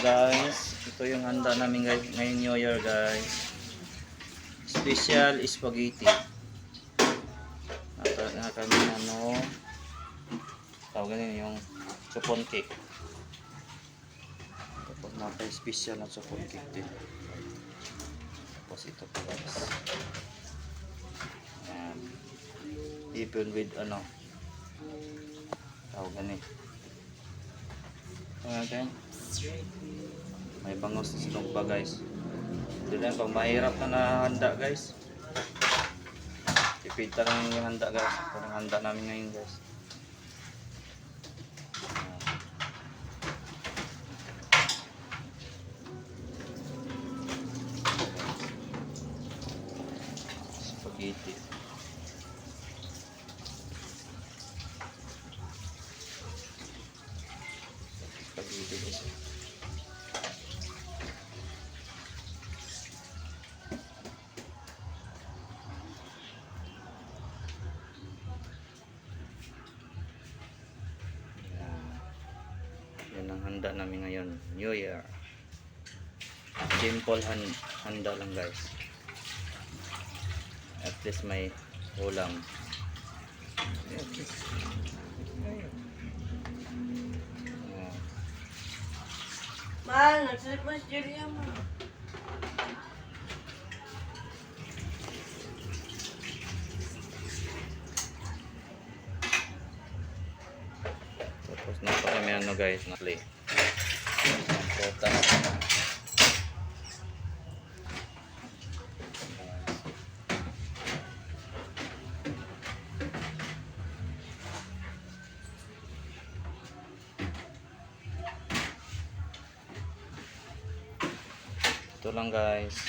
Guys, ito yung handa namin guys ngayong New Year guys. Special spaghetti. Naka kami ano, tawagan yung chupon cake. Tapos naka-special na chupon cake din. Tapos ito po guys. Ayan. Even with ano, tawagan okay. May bangos sa silong pa guys. Ito lang pag mahirap na handa guys. Ipita lang yung handa guys. Parang handa namin ngayon guys. Spaghetti. Spaghetti guys. Yan ang handa namin ngayon, New Year. Simple handa lang guys. At least may ulam. Okay. Mahal, nagsalip mo si Julia mo. Tapos na pa kami ano guys, na play. Ang potas na. Ito lang guys.